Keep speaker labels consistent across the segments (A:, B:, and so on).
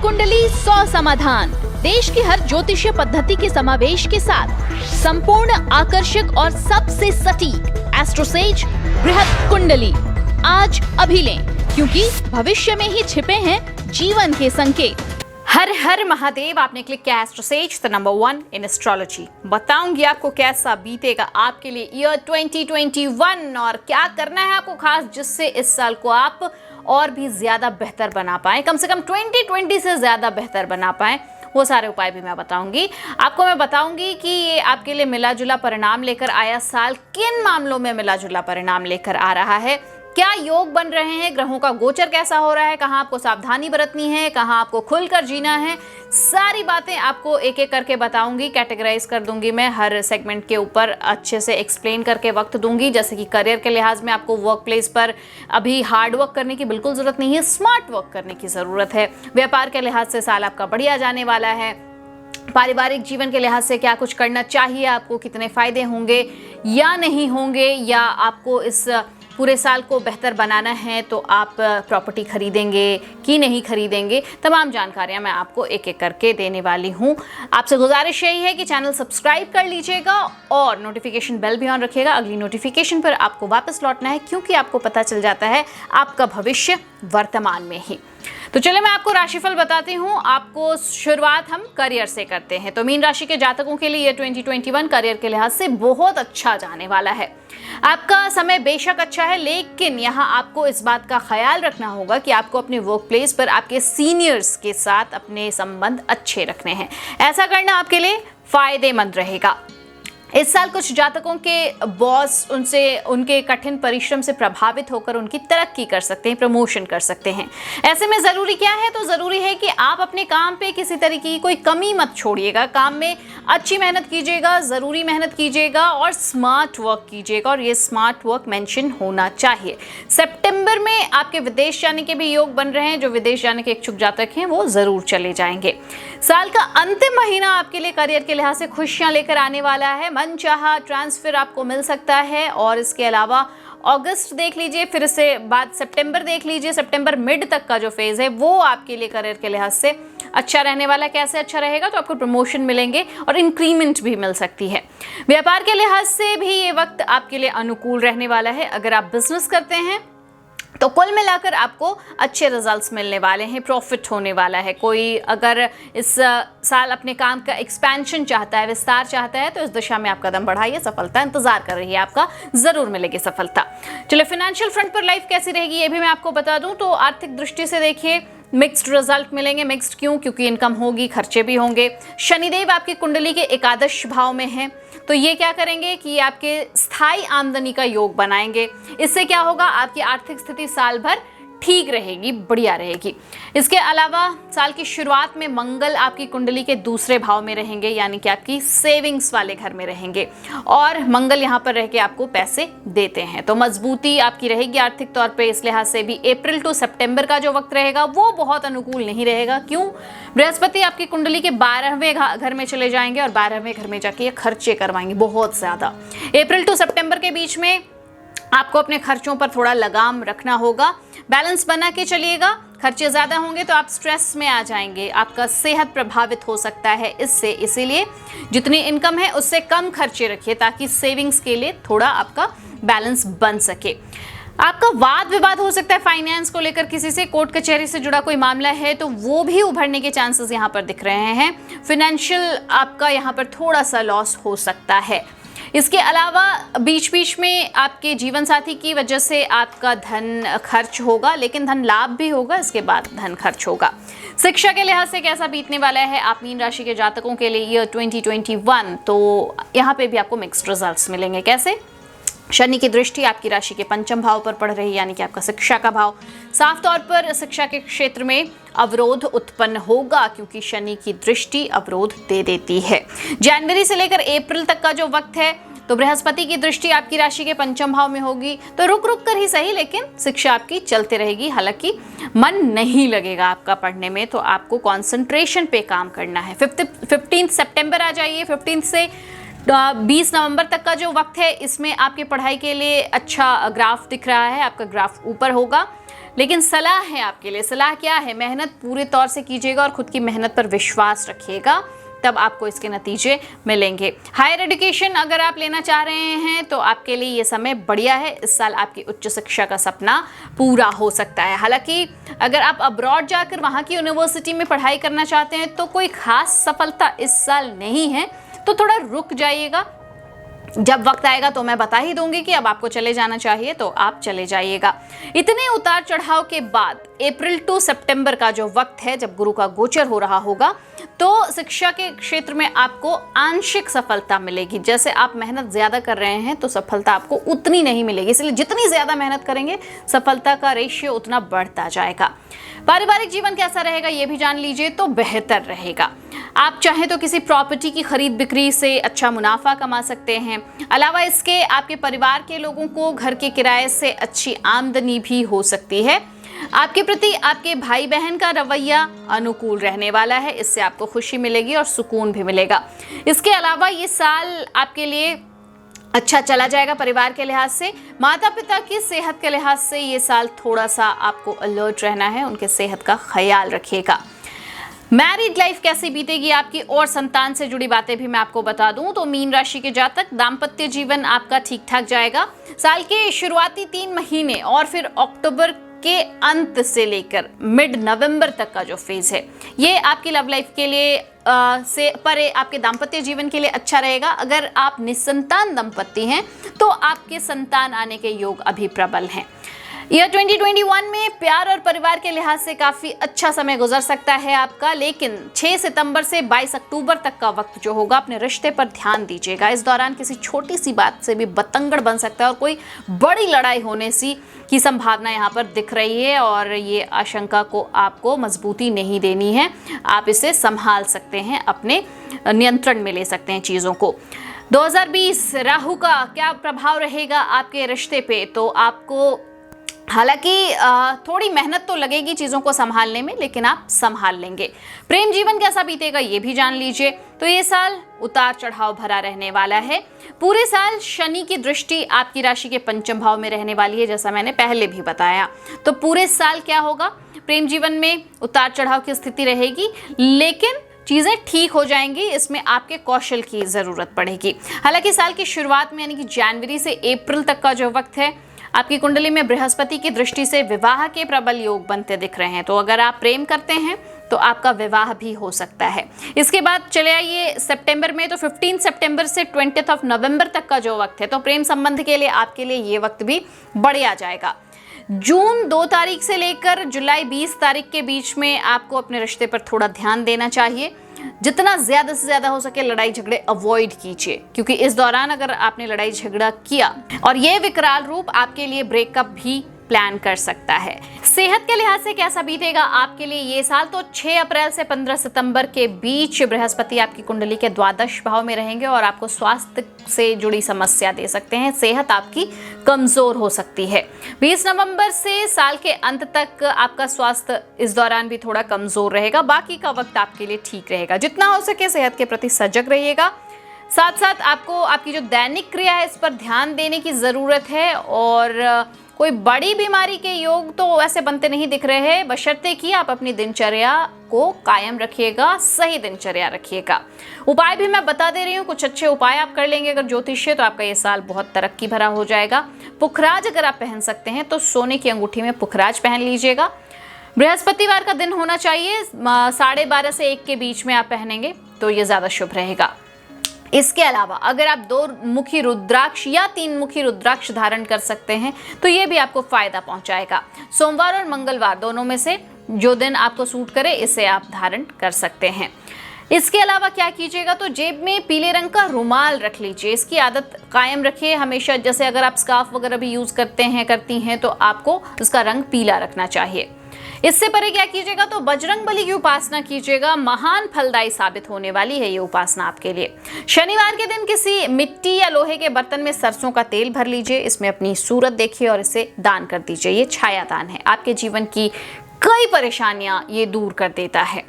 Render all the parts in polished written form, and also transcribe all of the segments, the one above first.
A: कुंडली 100 समाधान, देश की हर ज्योतिषीय पद्धति के समावेश के साथ संपूर्ण आकर्षक और सबसे सटीक एस्ट्रोसेज बृहत कुंडली। आज अभी लें, क्योंकि भविष्य में ही छिपे हैं जीवन के संकेत। हर हर महादेव। आपने क्लिक किया AstroSage, the number 1 in astrology. बताऊंगी आपको कैसा बीतेगा आपके लिए ईयर 2021 और क्या करना है आपको खास, जिससे इस साल को आप और भी ज्यादा बेहतर बना पाए, कम से कम 2020 से ज्यादा बेहतर बना पाए। वो सारे उपाय भी मैं बताऊंगी आपको। मैं बताऊंगी कि ये आपके लिए मिला जुला परिणाम लेकर आया साल किन मामलों में मिला जुला परिणाम लेकर आ रहा है, क्या योग बन रहे हैं, ग्रहों का गोचर कैसा हो रहा है, कहां आपको सावधानी बरतनी है, कहां आपको खुलकर जीना है। सारी बातें आपको एक एक करके बताऊंगी, कैटेगराइज कर दूंगी मैं हर सेगमेंट के ऊपर, अच्छे से एक्सप्लेन करके वक्त दूंगी। जैसे कि करियर के लिहाज में आपको वर्क प्लेस पर अभी हार्ड वर्क करने की बिल्कुल जरूरत नहीं है, स्मार्ट वर्क करने की जरूरत है। व्यापार के लिहाज से साल आपका बढ़िया जाने वाला है। पारिवारिक जीवन के लिहाज से क्या कुछ करना चाहिए आपको, कितने फायदे होंगे या नहीं होंगे, या आपको इस पूरे साल को बेहतर बनाना है तो आप प्रॉपर्टी खरीदेंगे कि नहीं खरीदेंगे, तमाम जानकारियां मैं आपको एक एक करके देने वाली हूं। आपसे गुजारिश यही है कि चैनल सब्सक्राइब कर लीजिएगा और नोटिफिकेशन बेल भी ऑन रखिएगा। अगली नोटिफिकेशन पर आपको वापस लौटना है, क्योंकि आपको पता चल जाता है आपका भविष्य वर्तमान में ही। तो चलिए मैं आपको राशिफल बताती हूँ। आपको शुरुआत हम करियर से करते हैं। तो मीन राशि के जातकों के लिए 2021 करियर के लिहाज से बहुत अच्छा जाने वाला है। आपका समय बेशक अच्छा है, लेकिन यहाँ आपको इस बात का ख्याल रखना होगा कि आपको अपने वर्क प्लेस पर आपके सीनियर्स के साथ अपने संबंध अच्छे रखने हैं। ऐसा करना आपके लिए फायदेमंद रहेगा। इस साल कुछ जातकों के बॉस उनसे उनके कठिन परिश्रम से प्रभावित होकर उनकी तरक्की कर सकते हैं, प्रमोशन कर सकते हैं। ऐसे में ज़रूरी क्या है, तो ज़रूरी है कि आप अपने काम पे किसी तरीके की कोई कमी मत छोड़िएगा। काम में अच्छी मेहनत कीजिएगा, ज़रूरी मेहनत कीजिएगा और स्मार्ट वर्क कीजिएगा, और ये स्मार्ट वर्क मेंशन होना चाहिए। सितंबर में आपके विदेश जाने के भी योग बन रहे हैं। जो विदेश जाने के इच्छुक जातक हैं वो ज़रूर चले जाएंगे। साल का अंतिम महीना आपके लिए करियर के लिहाज से खुशियाँ लेकर आने वाला है। मनचाहा ट्रांसफर आपको मिल सकता है, और इसके अलावा अगस्त देख लीजिए, फिर इससे बाद सितंबर देख लीजिए। सितंबर मिड तक का जो फेज है वो आपके लिए करियर के लिहाज से अच्छा रहने वाला है। कैसे अच्छा रहेगा, तो आपको प्रमोशन मिलेंगे और इंक्रीमेंट भी मिल सकती है। व्यापार के लिहाज से भी ये वक्त आपके लिए अनुकूल रहने वाला है। अगर आप बिजनेस करते हैं तो कुल मिलाकर आपको अच्छे रिजल्ट्स मिलने वाले हैं, प्रॉफिट होने वाला है। कोई अगर इस साल अपने काम का एक्सपेंशन चाहता है, विस्तार चाहता है, तो इस दिशा में आप कदम बढ़ाइए। सफलता इंतजार कर रही है, आपका जरूर मिलेगी सफलता। चलिए फिनेंशियल फ्रंट पर लाइफ कैसी रहेगी ये भी मैं आपको बता दूं। तो आर्थिक दृष्टि से देखिए मिक्स्ड रिजल्ट मिलेंगे। मिक्स्ड क्यों, क्योंकि इनकम होगी, खर्चे भी होंगे। शनिदेव आपकी कुंडली के एकादश भाव में हैं, तो ये क्या करेंगे कि आपके स्थायी आमदनी का योग बनाएंगे। इससे क्या होगा, आपकी आर्थिक स्थिति साल भर ठीक रहेगी, बढ़िया रहेगी। इसके अलावा साल की शुरुआत में मंगल आपकी कुंडली के दूसरे भाव में रहेंगे, यानी कि आपकी सेविंग्स वाले घर में रहेंगे, और मंगल यहाँ पर रह के आपको पैसे देते हैं। तो मजबूती आपकी रहेगी आर्थिक तौर पे। इस लिहाज से भी अप्रैल टू सितंबर का जो वक्त रहेगा वो बहुत अनुकूल नहीं रहेगा। क्यों, बृहस्पति आपकी कुंडली के 12वें घर में चले जाएंगे, और 12वें घर में जाके ये खर्चे करवाएंगे बहुत ज्यादा। अप्रैल टू सितंबर के बीच में आपको अपने खर्चों पर थोड़ा लगाम रखना होगा, बैलेंस बना के चलिएगा। खर्चे ज़्यादा होंगे तो आप स्ट्रेस में आ जाएंगे, आपका सेहत प्रभावित हो सकता है इससे। इसीलिए जितनी इनकम है उससे कम खर्चे रखिए, ताकि सेविंग्स के लिए थोड़ा आपका बैलेंस बन सके। आपका वाद विवाद हो सकता है फाइनेंस को लेकर, किसी से कोर्ट कचहरी से जुड़ा कोई मामला है तो वो भी उभरने के चांसेस यहाँ पर दिख रहे हैं। फिनेंशियल आपका यहाँ पर थोड़ा सा लॉस हो सकता है। इसके अलावा बीच बीच में आपके जीवन साथी की वजह से आपका धन खर्च होगा, लेकिन धन लाभ भी होगा, इसके बाद धन खर्च होगा। शिक्षा के लिहाज से कैसा बीतने वाला है आप मीन राशि के जातकों के लिए ईयर 2021, तो यहाँ पे भी आपको मिक्स्ड रिजल्ट्स मिलेंगे। कैसे, शनि की दृष्टि आपकी राशि के पंचम भाव पर पड़ रही है, यानी कि आपका शिक्षा का भाव। साफ तौर पर शिक्षा के क्षेत्र में अवरोध उत्पन्न होगा, क्योंकि शनि की दृष्टि अवरोध दे देती है। जनवरी से लेकर अप्रैल तक का जो वक्त है, तो बृहस्पति की दृष्टि आपकी राशि के पंचम भाव में होगी। तो रुक रुक कर ही सही, लेकिन शिक्षा आपकी चलते रहेगी। हालांकि मन नहीं लगेगा आपका पढ़ने में, तो आपको कंसंट्रेशन पे काम करना है। 15 सितंबर आ जाइए। 15 से 20 नवंबर तक का जो वक्त है, इसमें आपकी पढ़ाई के लिए अच्छा ग्राफ दिख रहा है, आपका ग्राफ ऊपर होगा। लेकिन सलाह है आपके लिए। सलाह क्या है? मेहनत पूरे तौर से कीजिएगा और खुद की मेहनत पर विश्वास रखिएगा, तब आपको इसके नतीजे मिलेंगे। हायर एजुकेशन अगर आप लेना चाह रहे हैं तो आपके लिए ये समय बढ़िया है। इस साल आपकी उच्च शिक्षा का सपना पूरा हो सकता है। हालांकि अगर आप अब्रॉड जाकर वहाँ की यूनिवर्सिटी में पढ़ाई करना चाहते हैं तो कोई खास सफलता इस साल नहीं है, तो थोड़ा रुक जाइएगा। जब वक्त आएगा तो मैं बता ही दूंगी कि अब आपको चले जाना चाहिए तो आप चले जाइएगा। इतने उतार चढ़ाव के बाद अप्रैल टू सितंबर का जो वक्त है, जब गुरु का गोचर हो रहा होगा, तो शिक्षा के क्षेत्र में आपको आंशिक सफलता मिलेगी। जैसे आप मेहनत ज्यादा कर रहे हैं तो सफलता आपको उतनी नहीं मिलेगी, इसलिए जितनी ज्यादा मेहनत करेंगे सफलता का रेशियो उतना बढ़ता जाएगा। पारिवारिक जीवन कैसा रहेगा ये भी जान लीजिए तो बेहतर रहेगा। आप चाहें तो किसी प्रॉपर्टी की खरीद बिक्री से अच्छा मुनाफा कमा सकते हैं। अलावा इसके आपके परिवार के लोगों को घर के किराए से अच्छी आमदनी भी हो सकती है। आपके प्रति आपके भाई बहन का रवैया अनुकूल रहने वाला है, इससे आपको खुशी मिलेगी और सुकून भी मिलेगा। इसके अलावा ये साल आपके लिए अच्छा चला जाएगा परिवार के लिहाज से। माता पिता की सेहत के लिहाज से ये साल थोड़ा सा आपको अलर्ट रहना है, उनके सेहत का ख्याल रखिएगा। मैरिड लाइफ कैसी बीतेगी आपकी और संतान से जुड़ी बातें भी मैं आपको बता दूं तो मीन राशि के जातक दाम्पत्य जीवन आपका ठीक ठाक जाएगा। साल के शुरुआती 3 महीने और फिर अक्टूबर के अंत से लेकर मिड नवंबर तक का जो फेज है ये आपकी लव लाइफ के लिए से परे आपके दाम्पत्य जीवन के लिए अच्छा रहेगा। अगर आप निसंतान दंपत्ति हैं तो आपके संतान आने के योग अभी प्रबल हैं। ईयर 2021 में प्यार और परिवार के लिहाज से काफी अच्छा समय गुजर सकता है आपका, लेकिन 6 सितंबर से 22 अक्टूबर तक का वक्त जो होगा अपने रिश्ते पर ध्यान दीजिएगा। इस दौरान किसी छोटी सी बात से भी बतंगड़ बन सकता है और कोई बड़ी लड़ाई होने की संभावना यहाँ पर दिख रही है और ये आशंका को आपको मजबूती नहीं देनी है। आप इसे संभाल सकते हैं, अपने नियंत्रण में ले सकते हैं चीजों को। 2020 राहु का क्या प्रभाव रहेगा आपके रिश्ते पे, तो आपको हालांकि थोड़ी मेहनत तो लगेगी चीज़ों को संभालने में, लेकिन आप संभाल लेंगे। प्रेम जीवन कैसा बीतेगा ये भी जान लीजिए। तो ये साल उतार चढ़ाव भरा रहने वाला है। पूरे साल शनि की दृष्टि आपकी राशि के पंचम भाव में रहने वाली है, जैसा मैंने पहले भी बताया। तो पूरे साल क्या होगा, प्रेम जीवन में उतार चढ़ाव की स्थिति रहेगी, लेकिन चीज़ें ठीक हो जाएंगी। इसमें आपके कौशल की ज़रूरत पड़ेगी। हालांकि साल की शुरुआत में यानी कि जनवरी से अप्रैल तक का जो वक्त है आपकी कुंडली में बृहस्पति की दृष्टि से विवाह के प्रबल योग बनते दिख रहे हैं। तो अगर आप प्रेम करते हैं तो आपका विवाह भी हो सकता है। इसके बाद चले आइए सितंबर में, तो 15 सितंबर से 20 नवंबर तक का जो वक्त है तो प्रेम संबंध के लिए आपके लिए ये वक्त भी बढ़िया जाएगा। जून 2 तारीख से लेकर जुलाई 20 तारीख के बीच में आपको अपने रिश्ते पर थोड़ा ध्यान देना चाहिए। जितना ज्यादा से ज्यादा हो सके लड़ाई झगड़े अवॉइड कीजिए, क्योंकि इस दौरान अगर आपने लड़ाई झगड़ा किया और ये विकराल रूप आपके लिए ब्रेकअप भी प्लान कर सकता है। सेहत के लिहाज से कैसा बीतेगा आपके लिए ये साल, तो 6 अप्रैल से 15 सितंबर के बीच बृहस्पति आपकी कुंडली के द्वादश भाव में रहेंगे और आपको स्वास्थ्य से जुड़ी समस्या दे सकते हैं। सेहत आपकी कमजोर हो सकती है। 20 नवंबर से साल के अंत तक आपका स्वास्थ्य इस दौरान भी थोड़ा कमजोर रहेगा। बाकी का वक्त आपके लिए ठीक रहेगा। जितना हो सके सेहत के प्रति सजग रहिएगा। साथ साथ आपको आपकी जो दैनिक क्रिया है इस पर ध्यान देने की जरूरत है और कोई बड़ी बीमारी के योग तो वैसे बनते नहीं दिख रहे हैं, बशर्ते कि आप अपनी दिनचर्या को कायम रखिएगा, सही दिनचर्या रखिएगा। उपाय भी मैं बता दे रही हूँ, कुछ अच्छे उपाय आप कर लेंगे अगर ज्योतिष है तो आपका ये साल बहुत तरक्की भरा हो जाएगा। पुखराज अगर आप पहन सकते हैं तो सोने की अंगूठी में पुखराज पहन लीजिएगा। बृहस्पतिवार का दिन होना चाहिए, 12:30 से 1 के बीच में आप पहनेंगे तो ये ज्यादा शुभ रहेगा। इसके अलावा अगर आप 2 मुखी रुद्राक्ष या 3 मुखी रुद्राक्ष धारण कर सकते हैं तो ये भी आपको फायदा पहुंचाएगा। सोमवार और मंगलवार दोनों में से जो दिन आपको सूट करे इसे आप धारण कर सकते हैं। इसके अलावा क्या कीजिएगा, तो जेब में पीले रंग का रुमाल रख लीजिए। इसकी आदत कायम रखिए हमेशा। जैसे अगर आप स्कार्फ वगैरह भी यूज करती हैं तो आपको उसका रंग पीला रखना चाहिए। इससे परे क्या कीजिएगा, तो बजरंग बली की उपासना कीजिएगा। महान फलदायी साबित होने वाली है ये उपासना आपके लिए। शनिवार के दिन किसी मिट्टी या लोहे के बर्तन में सरसों का तेल भर लीजिए, इसमें अपनी सूरत देखिए और इसे दान कर दीजिए। ये छाया दान है, आपके जीवन की कई परेशानियां ये दूर कर देता है।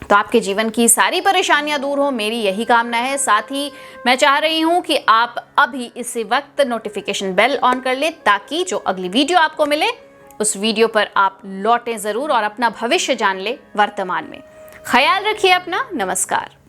A: तो आपके जीवन की सारी परेशानियां दूर हो, मेरी यही कामना है। साथ ही मैं चाह रही हूं कि आप अभी इसी वक्त नोटिफिकेशन बेल ऑन कर ले, ताकि जो अगली वीडियो आपको मिले उस वीडियो पर आप लौटें जरूर और अपना भविष्य जान ले वर्तमान में। ख्याल रखिए अपना। नमस्कार।